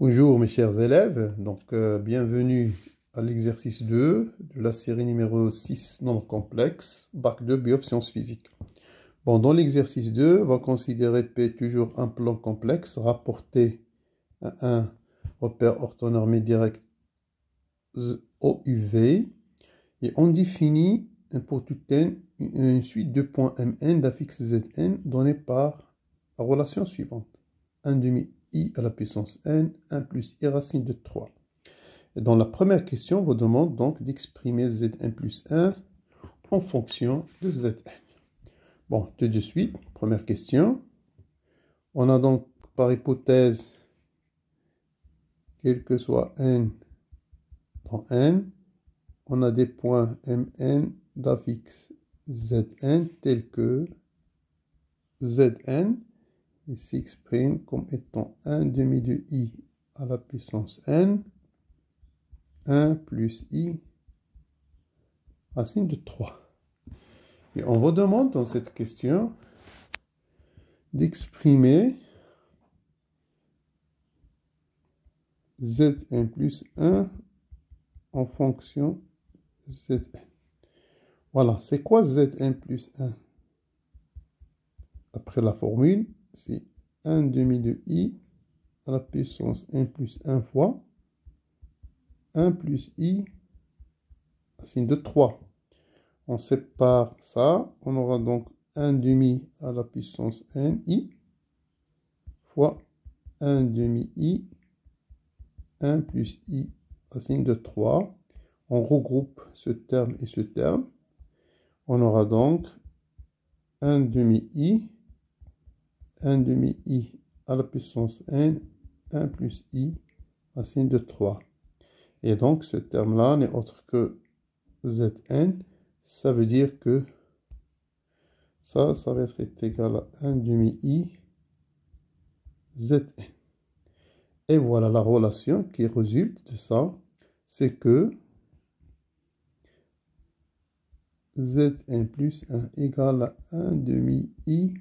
Bonjour mes chers élèves, bienvenue à l'exercice 2 de la série numéro 6 nombres complexes, bac 2 biosciences physiques. Bon, dans l'exercice 2, on va considérer P toujours un plan complexe rapporté à un repère orthonormé direct OUV et on définit pour tout n une suite de points Mn d'affixe Zn donnée par la relation suivante. 1 demi I à la puissance n, 1 plus I racine de 3. Et dans la première question, on vous demande donc d'exprimer Zn plus 1 en fonction de Zn. Bon, tout de suite, première question. On a donc par hypothèse, quel que soit n dans n, on a des points Mn d'affixe Zn tels que Zn il s'exprime comme étant 1 demi de I à la puissance n, 1 plus I racine de 3. Et on vous demande dans cette question d'exprimer Zn plus 1 en fonction de Zn. Voilà, c'est quoi Zn plus 1? Après la formule, c'est 1 demi de I à la puissance n plus 1 fois 1 plus I racine de 3. On sépare ça, on aura donc 1 demi à la puissance n I fois 1 demi I, 1 plus I racine de 3. On regroupe ce terme et ce terme. On aura donc 1 demi I, 1 demi I à la puissance n, 1 plus I racine de 3. Et donc ce terme-là n'est autre que Zn. Ça veut dire que ça va être égal à 1 demi I Zn. Et voilà la relation qui résulte de ça, c'est que Zn plus 1 égale à 1 demi I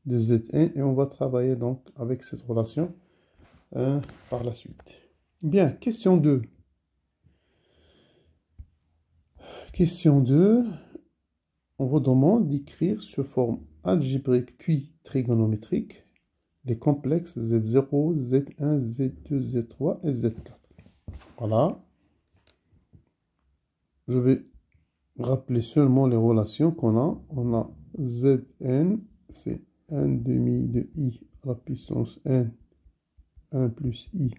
de Zn. Et on va travailler donc avec cette relation par la suite. Bien, question 2. Question 2, on vous demande d'écrire sous forme algébrique puis trigonométrique les complexes Z0, Z1, Z2, Z3 et Z4. Voilà. Je vais rappeler seulement les relations qu'on a. On a Zn, c'est 1 demi de I à la puissance n, 1 plus I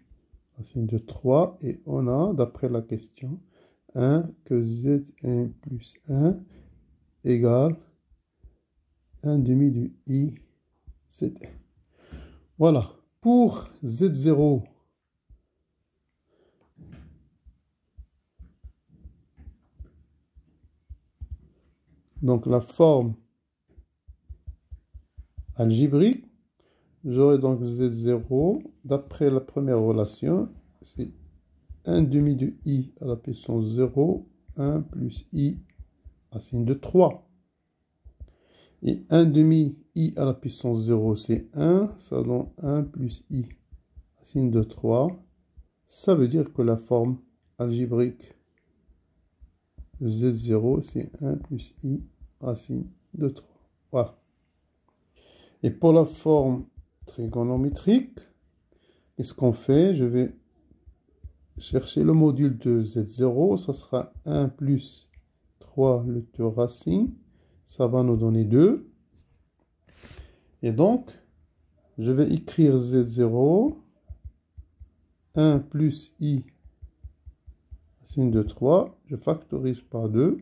racine de 3. Et on a, d'après la question, 1 que Zn plus 1 égale 1 demi de I Zn. Voilà. Pour Z0, donc la forme algébrique, j'aurai donc Z0, d'après la première relation, c'est 1 demi de I à la puissance 0, 1 plus I racine de 3. Et 1 demi I à la puissance 0, c'est 1, ça donne 1 plus I racine de 3. Ça veut dire que la forme algébrique de Z0, c'est 1 plus I racine de 3. Voilà. Et pour la forme trigonométrique, qu'est-ce qu'on fait? Je vais chercher le module de Z0, ça sera 1 plus 3 le tour racine, ça va nous donner 2. Et donc, je vais écrire Z0, 1 plus I racine de 3, je factorise par 2,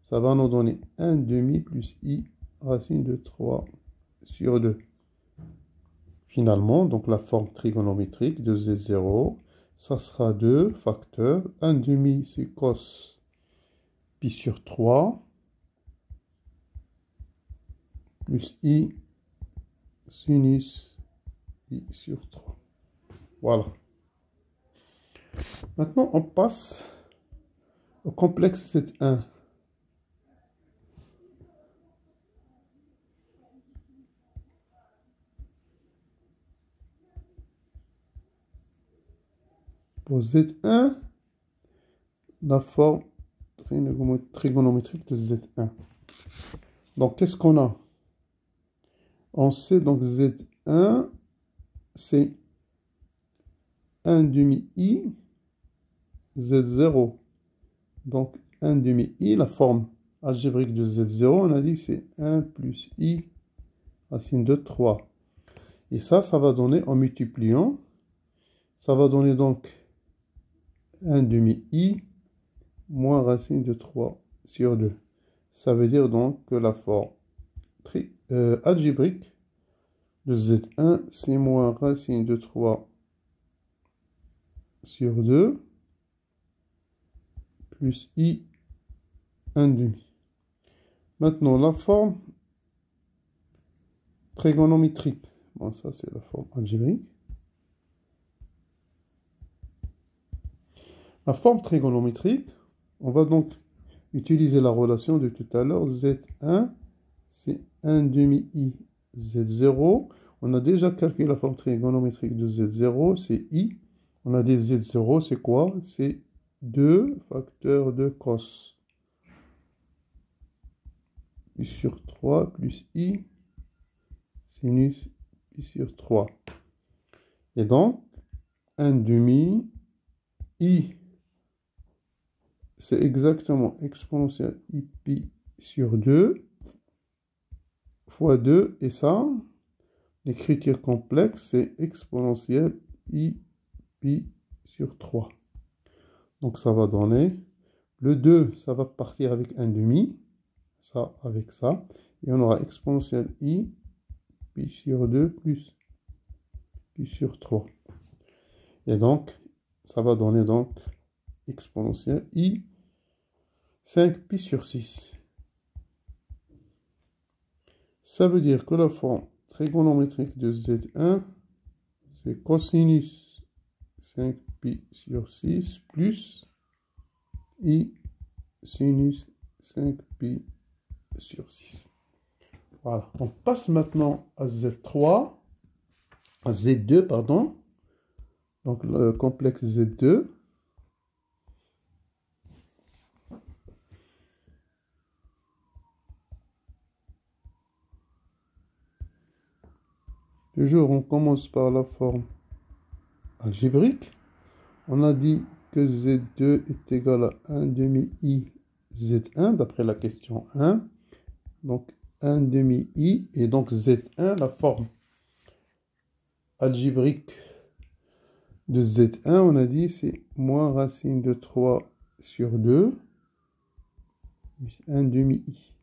ça va nous donner 1 demi plus I racine de 3 sur 2. Finalement, donc la forme trigonométrique de Z0, ça sera 2 facteurs, 1 demi c'est cos pi sur 3, plus I sinus pi sur 3. Voilà. Maintenant, on passe au complexe Z1. Pour Z1, la forme trigonométrique de Z1. Donc, qu'est-ce qu'on a? On sait donc Z1, c'est 1 demi I, Z0. Donc, 1 demi I, la forme algébrique de Z0, on a dit que c'est 1 plus I racine de 3. Et ça va donner, en multipliant, ça va donner donc 1 demi I moins racine de 3 sur 2. Ça veut dire donc que la forme algébrique de Z1, c'est moins racine de 3 sur 2 plus I 1 demi. Maintenant, la forme trigonométrique. Bon, ça, c'est la forme algébrique. La forme trigonométrique, on va donc utiliser la relation de tout à l'heure. Z1, c'est 1 demi I Z0. On a déjà calculé la forme trigonométrique de Z0, c'est I. On a dit Z0, c'est quoi? C'est 2 facteurs de cos. Pi sur 3 plus I sinus pi sur 3. Et donc, 1 demi I, c'est exactement exponentielle I pi sur 2 fois 2. Et ça, l'écriture complexe, c'est exponentielle I pi sur 3. Donc, ça va donner, le 2, ça va partir avec 1 demi, ça avec ça. Et on aura exponentielle I pi sur 2 plus pi sur 3. Et donc, ça va donner donc exponentielle I 5 pi sur 6. Ça veut dire que la forme trigonométrique de Z1, c'est cosinus 5 pi sur 6 plus I sinus 5 pi sur 6. Voilà. On passe maintenant à Z3, à Z2, pardon. Donc le complexe Z2. Toujours, on commence par la forme algébrique. On a dit que Z2 est égal à 1 demi I Z1, d'après la question 1. Donc 1 demi I, et donc Z1, la forme algébrique de Z1, on a dit c'est moins racine de 3 sur 2, plus 1 demi I.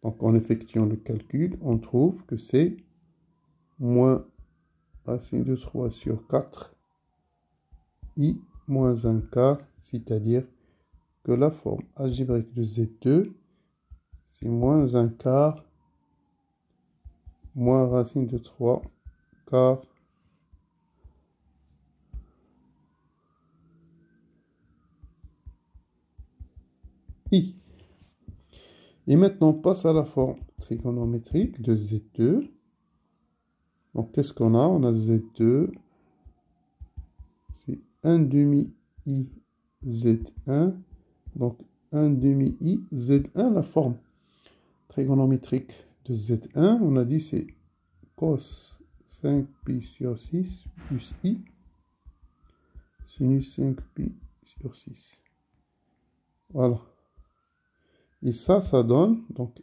Donc en effectuant le calcul, on trouve que c'est moins racine de 3 sur 4 I moins 1 quart, c'est-à-dire que la forme algébrique de Z2, c'est moins 1 quart, moins racine de 3 quart I. Et maintenant, on passe à la forme trigonométrique de Z2. Donc, qu'est-ce qu'on a? On a Z2, c'est 1 demi I Z1. Donc, 1 demi I Z1, la forme trigonométrique de Z1, on a dit c'est cos 5 pi sur 6 plus I sinus 5 pi sur 6. Voilà. Et ça donne donc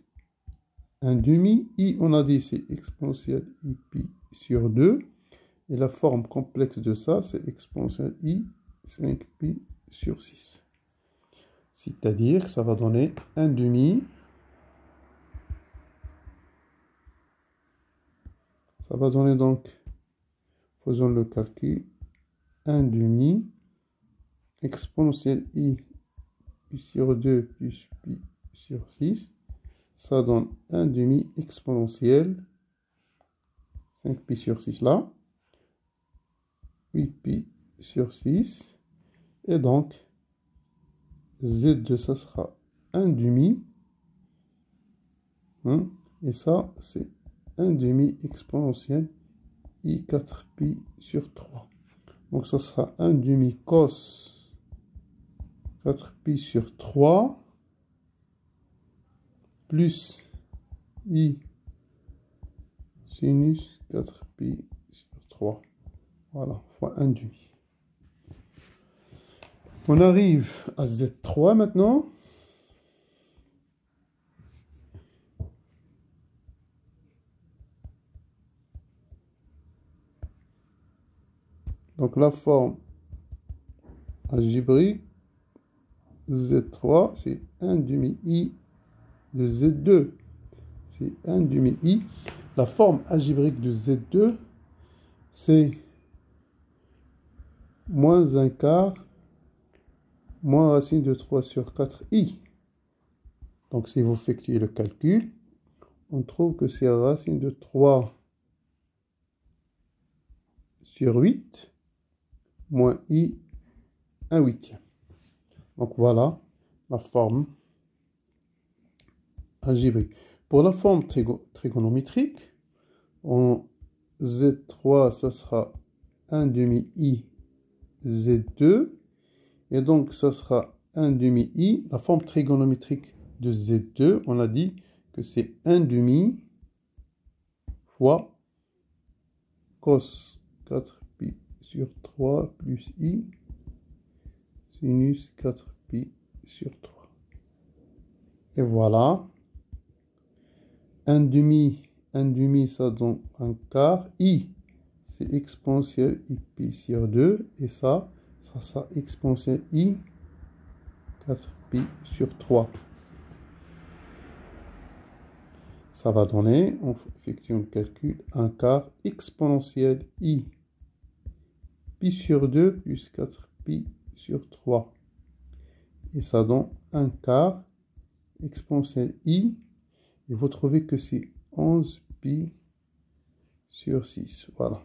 1 demi. I, on a dit c'est exponentielle I pi sur 2. Et la forme complexe de ça, c'est exponentielle I 5 pi sur 6. C'est-à-dire que ça va donner 1 demi. Ça va donner donc, faisons le calcul, 1 demi exponentielle I pi sur 2 plus pi sur 6. Ça donne 1 demi exponentielle 5 pi sur 6 là. 8 pi sur 6. Et donc, Z2, ça sera 1 demi. Hein, et ça, c'est 1 demi exponentielle I 4 pi sur 3. Donc ça sera 1 demi cos 4pi sur 3 plus i sinus 4pi sur 3. Voilà, fois 1 demi. On arrive à Z3 maintenant. Donc la forme algébrique Z3, c'est 1 demi i de Z2. C'est 1 demi i. La forme algébrique de Z2, c'est moins 1 quart moins racine de 3 sur 4i. Donc si vous effectuez le calcul, on trouve que c'est racine de 3 sur 8 moins i 1 huitième. Donc voilà la forme algébrique. Pour la forme trigonométrique, en Z3, ça sera 1 demi i Z2. Et donc, ça sera 1 demi i. La forme trigonométrique de Z2, on a dit que c'est 1 demi fois cos 4pi sur 3 plus i sinus 4pi sur 3. Et voilà. 1 demi, ça donne 1 quart. I, c'est exponentielle i pi sur 2. Et ça exponentielle i 4pi sur 3. Ça va donner, on effectue un calcul, 1 quart exponentielle i pi sur 2 plus 4pi sur 3. Et ça donne 1 quart exponentielle i. Et vous trouvez que c'est 11 pi sur 6. Voilà.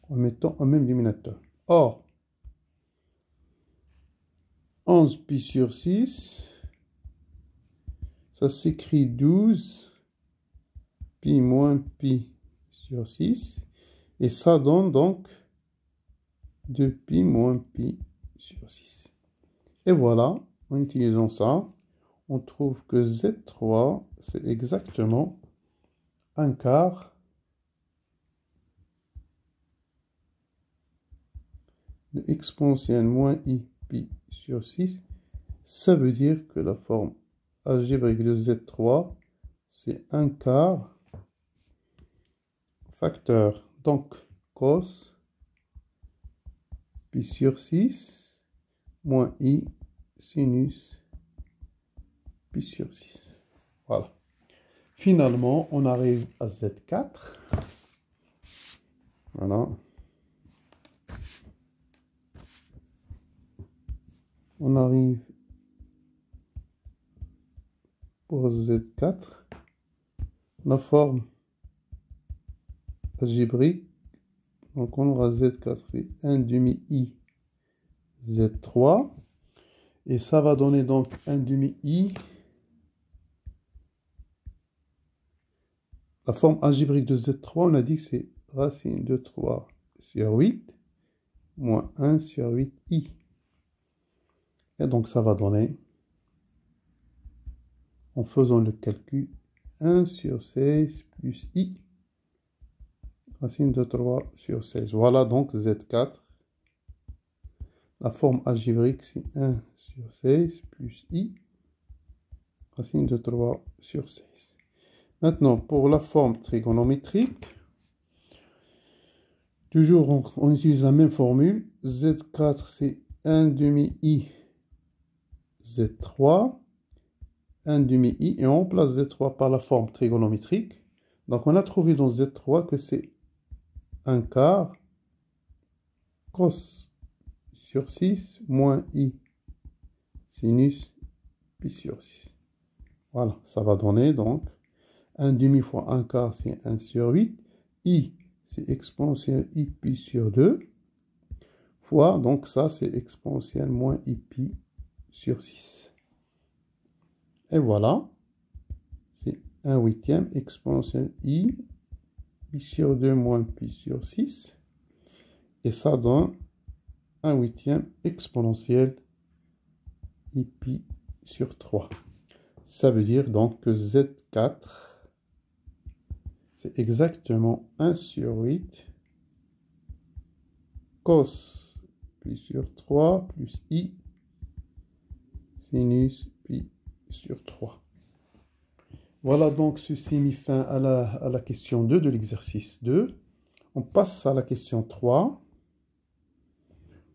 En mettant un même dénominateur. Or, 11 pi sur 6, ça s'écrit 12 pi moins pi sur 6. Et ça donne donc 2 pi moins pi sur 6. Et voilà, en utilisant ça, on trouve que Z3, c'est exactement 1 quart de exponentielle moins i pi sur 6. Ça veut dire que la forme algébrique de Z3, c'est 1 quart facteur. Donc, cos pi sur 6 moins i sinus pi sur 6. Voilà. Finalement, on arrive à Z4. Voilà. On arrive pour Z4. La forme algébrique. Donc on aura Z4, c'est 1 demi i Z3. Et ça va donner donc 1 demi i. La forme algébrique de Z3, on a dit que c'est racine de 3 sur 8 moins 1 sur 8i. Et donc ça va donner, en faisant le calcul, 1 sur 16 plus i, racine de 3 sur 16. Voilà donc Z4. La forme algébrique, c'est 1 sur 16 plus i, racine de 3 sur 16. Maintenant, pour la forme trigonométrique, toujours on utilise la même formule. Z4, c'est 1 demi i Z3, 1 demi i, et on remplace Z3 par la forme trigonométrique. Donc, on a trouvé dans Z3 que c'est 1 quart cos sur 6 moins i sinus pi sur 6. Voilà, ça va donner donc 1 demi fois 1 quart, c'est 1 sur 8. I, c'est exponentielle i pi sur 2. Fois, donc ça, c'est exponentielle moins i pi sur 6. Et voilà, c'est 1 huitième exponentielle i pi sur 2 moins pi sur 6. Et ça donne 1 huitième exponentielle pi sur 3. Ça veut dire donc que Z4, c'est exactement 1 sur 8 cos pi sur 3 plus i sinus pi sur 3. Voilà donc ceci mis fin à la question 2 de l'exercice 2. On passe à la question 3.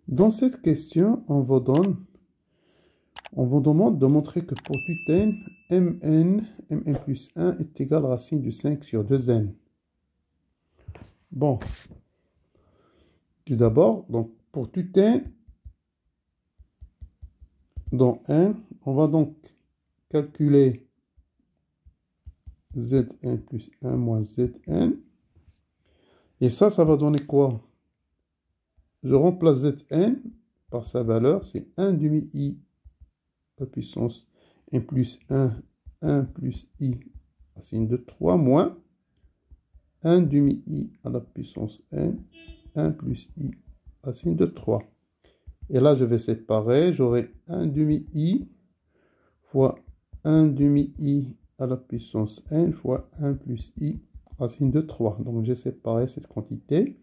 Dans cette question, on vous demande de montrer que pour tout n, mn plus 1 est égal à racine de 5 sur 2n. Bon, tout d'abord, donc pour tout n, dans n, on va donc calculer Zn plus 1 moins Zn. Et ça va donner quoi? Je remplace Zn par sa valeur, c'est 1 demi i à la puissance n plus 1 plus i racine de 3 moins 1 demi i à la puissance n, 1 plus i racine de 3. Et là, je vais séparer, j'aurai 1 demi i fois 1 demi i à la puissance n fois 1 plus i racine de 3. Donc, j'ai séparé cette quantité,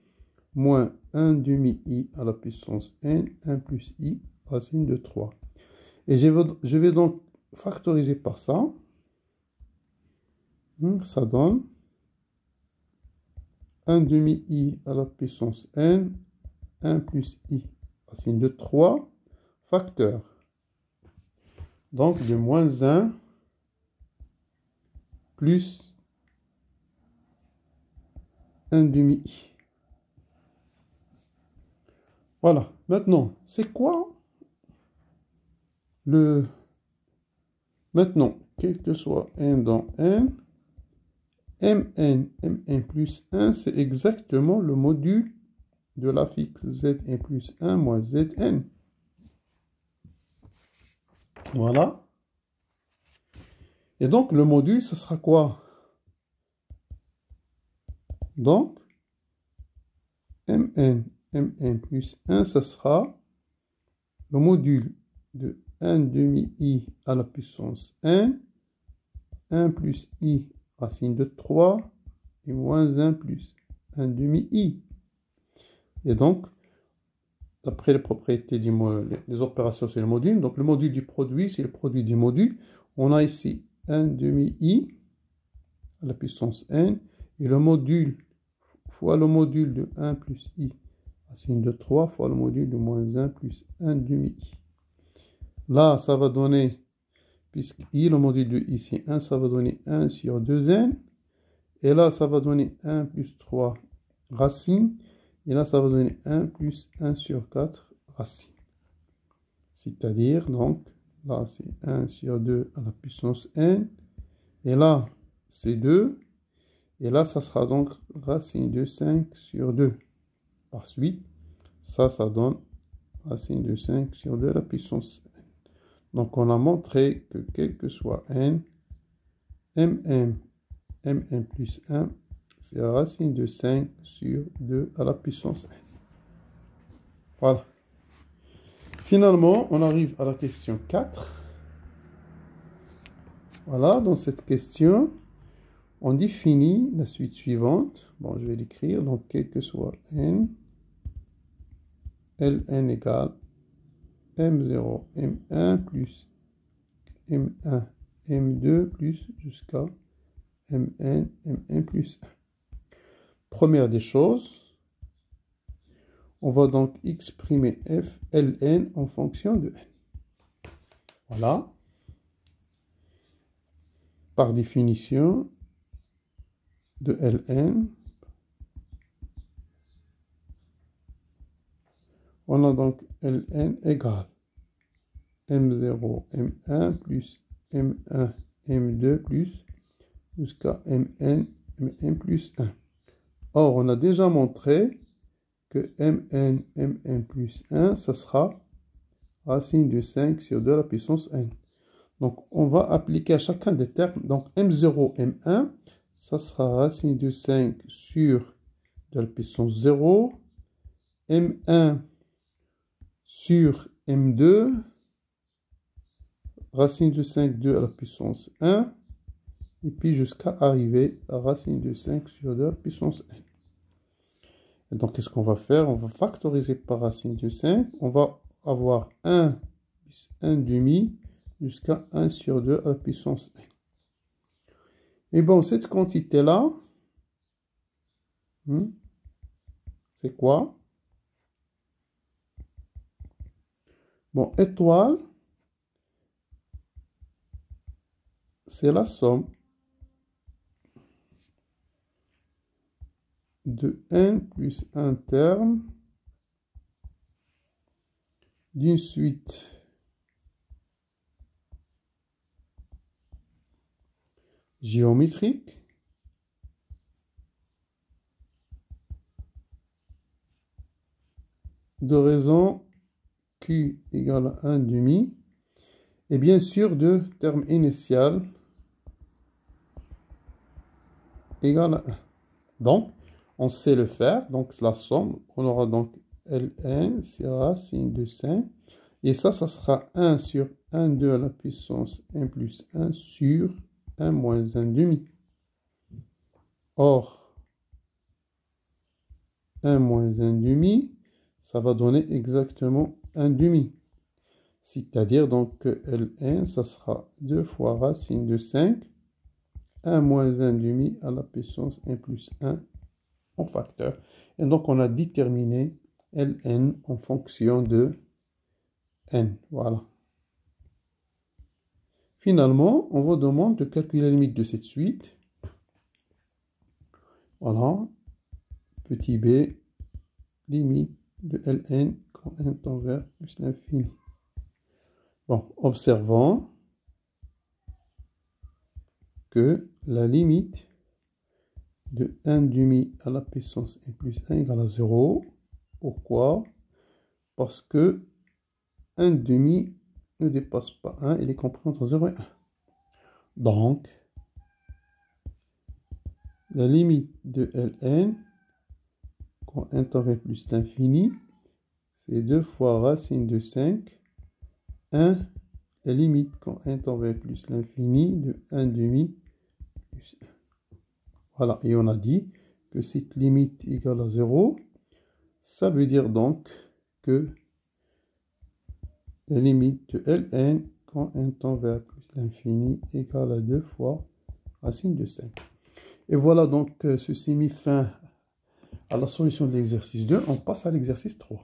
moins 1 demi i à la puissance n, 1 plus i racine de 3. Et je vais donc factoriser par ça. Ça donne 1 demi i à la puissance n, 1 plus i racine de 3, facteur. Donc, de moins 1 plus 1 demi i. Voilà. Maintenant, c'est quoi le... Maintenant, quel que soit n dans n, mn plus 1, c'est exactement le module de la fixe Zn plus 1 moins Zn. Voilà. Et donc, le module, ce sera quoi? Donc, mn plus 1, ce sera le module de 1 demi i à la puissance n, 1 plus i racine de 3 et moins 1 plus 1 demi i. Et donc, d'après les propriétés des opérations sur le module, donc le module du produit, c'est le produit du module. On a ici 1 demi i à la puissance n et le module fois le module de 1 plus i racine de 3 fois le module de moins 1 plus 1 demi i. Là, ça va donner, puisque i, le module de i, c'est 1, ça va donner 1 sur 2n. Et là, ça va donner 1 plus 3 racine. Et là, ça va donner 1 plus 1 sur 4 racine. C'est-à-dire, donc, là, c'est 1 sur 2 à la puissance n. Et là, c'est 2. Et là, ça sera donc racine de 5 sur 2. Par suite, ça donne racine de 5 sur 2 à la puissance n. Donc, on a montré que quel que soit n, mn plus 1, c'est racine de 5 sur 2 à la puissance n. Voilà. Finalement, on arrive à la question 4. Voilà, dans cette question, on définit la suite suivante. Bon, je vais l'écrire. Donc, quel que soit n, Ln égale M0, M1 plus M1, M2 plus jusqu'à Mn, Mn plus 1. Première des choses, on va donc exprimer f, Ln en fonction de n. Voilà. Par définition de Ln, on a donc Ln égale M0, M1 plus M1, M2 plus jusqu'à Mn, Mn plus 1. Or, on a déjà montré que Mn plus 1, ça sera racine de 5 sur 2 à la puissance n. Donc, on va appliquer à chacun des termes. Donc, M0, M1, ça sera racine de 5 sur 2 à la puissance 0. M1 sur M2, racine de 5, 2 à la puissance 1, et puis jusqu'à arriver à racine de 5 sur 2 à la puissance 1. Et donc, qu'est-ce qu'on va faire? On va factoriser par racine de 5. On va avoir 1 plus 1 demi jusqu'à 1 sur 2 à la puissance 1. Et bon, cette quantité-là, c'est quoi? Bon, étoile, c'est la somme de n plus un terme d'une suite géométrique de raison Q égale à 1 demi et bien sûr de terme initial égale à 1. Donc, on sait le faire, donc la somme, on aura donc Ln, c'est racine de 5, et ça sera 1 sur 1, 2 à la puissance 1 plus 1 sur 1 moins 1 demi. Or, 1 moins 1 demi, ça va donner exactement 1 demi. C'est-à-dire donc que Ln, ça sera 2 fois racine de 5, 1 moins 1 demi à la puissance 1 plus 1 en facteur. Et donc on a déterminé Ln en fonction de n. Voilà. Finalement, on vous demande de calculer la limite de cette suite. Voilà. Petit b, limite de Ln quand n tend vers plus l'infini. Bon, observons que la limite de 1 demi à la puissance n plus 1 égale à 0. Pourquoi? Parce que 1 demi ne dépasse pas 1, il est compris entre 0 et 1. Donc, la limite de Ln, quand n tend vers plus l'infini, c'est 2 fois racine de 5, 1, la limite quand n tend vers plus l'infini de 1 demi plus 1. Voilà, et on a dit que cette limite égale à 0, ça veut dire donc que la limite de Ln quand n tend vers plus l'infini égale à 2 fois racine de 5. Et voilà donc ceci met fin à la solution de l'exercice 2. On passe à l'exercice 3.